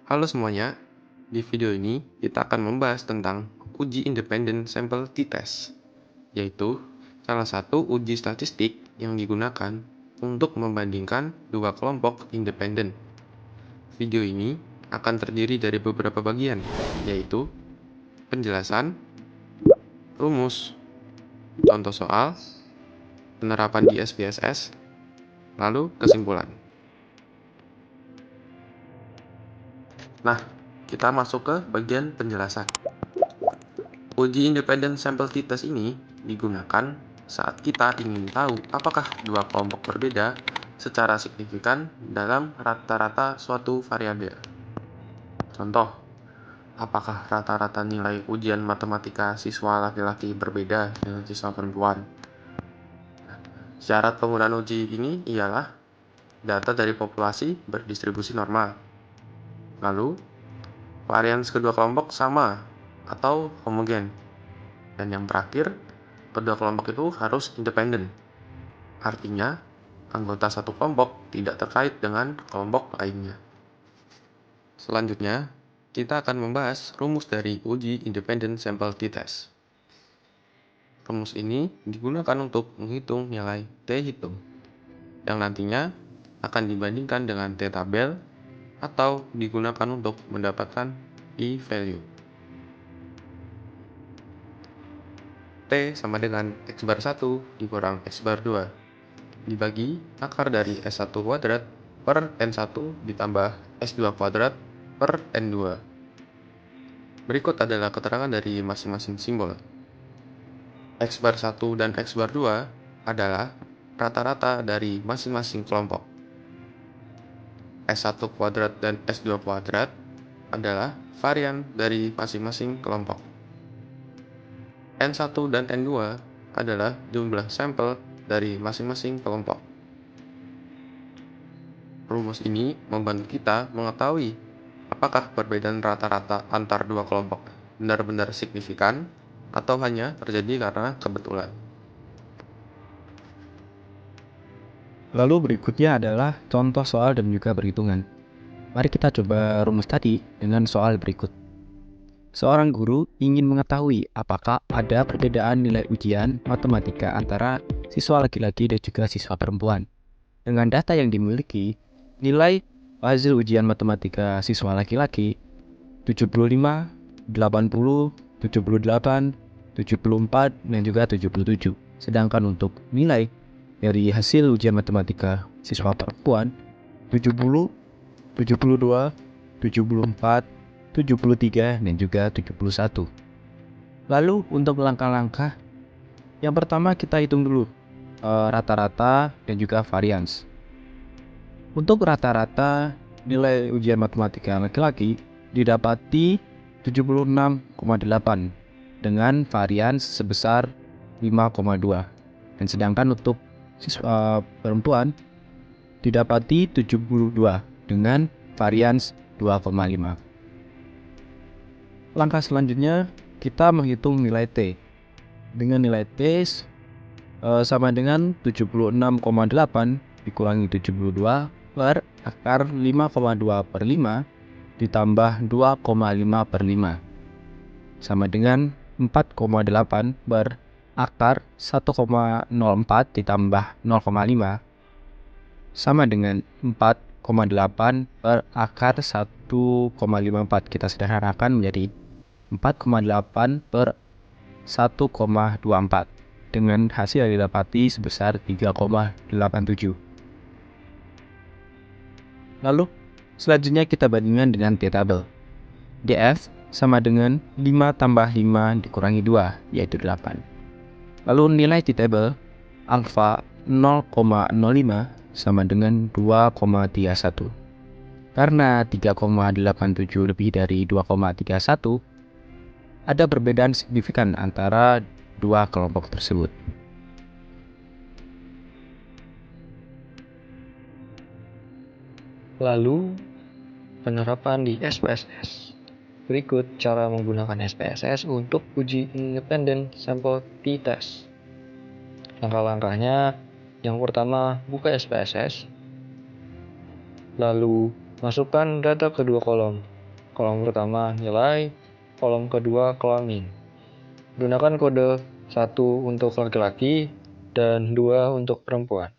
Halo semuanya, di video ini kita akan membahas tentang uji independent sample t-test, yaitu salah satu uji statistik yang digunakan untuk membandingkan dua kelompok independen. Video ini akan terdiri dari beberapa bagian, yaitu penjelasan, rumus, contoh soal, penerapan di SPSS, lalu kesimpulan. Nah, kita masuk ke bagian penjelasan. Uji independent sample t-test ini digunakan saat kita ingin tahu apakah dua kelompok berbeda secara signifikan dalam rata-rata suatu variabel. Contoh, apakah rata-rata nilai ujian matematika siswa laki-laki berbeda dengan siswa perempuan? Syarat penggunaan uji ini ialah data dari populasi berdistribusi normal. Lalu, varians kedua kelompok sama atau homogen. Dan yang terakhir, kedua kelompok itu harus independen. Artinya, anggota satu kelompok tidak terkait dengan kelompok lainnya. Selanjutnya, kita akan membahas rumus dari uji independent sample t-test. Rumus ini digunakan untuk menghitung nilai t-hitung, yang nantinya akan dibandingkan dengan t-tabel atau digunakan untuk mendapatkan p-value. T sama dengan X bar 1 dikurang X bar 2 dibagi akar dari S1 kuadrat per N1 ditambah S2 kuadrat per N2. Berikut adalah keterangan dari masing-masing simbol. X bar 1 dan X bar 2 adalah rata-rata dari masing-masing kelompok. S1 kuadrat dan S2 kuadrat adalah varian dari masing-masing kelompok. N1 dan N2 adalah jumlah sampel dari masing-masing kelompok. Rumus ini membantu kita mengetahui apakah perbedaan rata-rata antar dua kelompok benar-benar signifikan atau hanya terjadi karena kebetulan. Lalu berikutnya adalah contoh soal dan juga perhitungan. Mari kita coba rumus tadi dengan soal berikut. Seorang guru ingin mengetahui apakah ada perbedaan nilai ujian matematika antara siswa laki-laki dan juga siswa perempuan. Dengan data yang dimiliki, nilai hasil ujian matematika siswa laki-laki 75, 80, 78, 74, dan juga 77. Sedangkan untuk nilai dari hasil ujian matematika siswa perempuan 70, 72, 74, 73, dan juga 71. Lalu untuk langkah-langkah, yang pertama kita hitung dulu rata-rata dan juga varians. Untuk rata-rata nilai ujian matematika laki-laki didapati 76,8 dengan varians sebesar 5,2. Dan sedangkan untuk siswa perempuan didapati 72 dengan varians 2,5. Langkah selanjutnya kita menghitung nilai T. Dengan nilai T sama dengan 76,8 dikurangi 72 per akar 5,2 per 5 ditambah 2,5 per 5 sama dengan 4,8 per akar 1,04 ditambah 0,5 sama dengan 4,8 per akar 1,54. Kita sederhanakan menjadi 4,8 per 1,24 dengan hasil yang didapati sebesar 3,87. Lalu selanjutnya kita bandingkan dengan t-tabel. df sama dengan 5 tambah 5 dikurangi 2 yaitu 8. Lalu nilai t-tabel alfa 0,05 sama dengan 2,31. Karena 3,87 lebih dari 2,31, ada perbedaan signifikan antara dua kelompok tersebut. Lalu, penerapan di SPSS. Berikut cara menggunakan SPSS untuk uji independent sample t-test. Langkah-langkahnya, yang pertama, buka SPSS. Lalu, masukkan data kedua kolom. Kolom pertama nilai, kolom kedua kelamin. Gunakan kode 1 untuk laki-laki dan 2 untuk perempuan.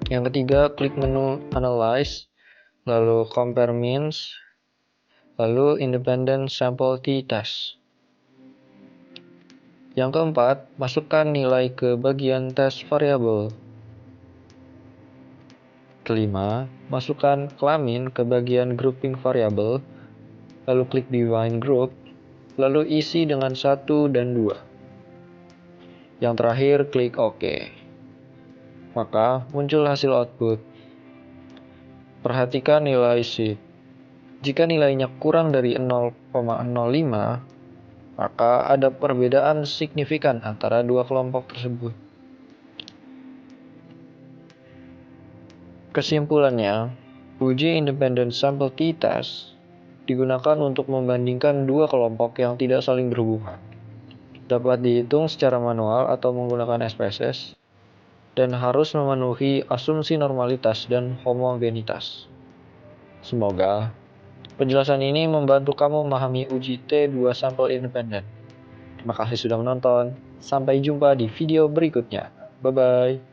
Yang ketiga, klik menu Analyze, lalu Compare Means, lalu Independent Sample T-Test. Yang keempat, masukkan nilai ke bagian tes variabel. Kelima, masukkan kelamin ke bagian grouping variabel, lalu klik Define Group, lalu isi dengan 1 dan 2. Yang terakhir, klik OK. Maka muncul hasil output. Perhatikan nilai sheet. Jika nilainya kurang dari 0,05, maka ada perbedaan signifikan antara dua kelompok tersebut. Kesimpulannya, uji independent sample t-test digunakan untuk membandingkan dua kelompok yang tidak saling berhubungan. Dapat dihitung secara manual atau menggunakan SPSS, dan harus memenuhi asumsi normalitas dan homogenitas. Semoga penjelasan ini membantu kamu memahami uji T2 sampel independen. Terima kasih sudah menonton. Sampai jumpa di video berikutnya. Bye-bye.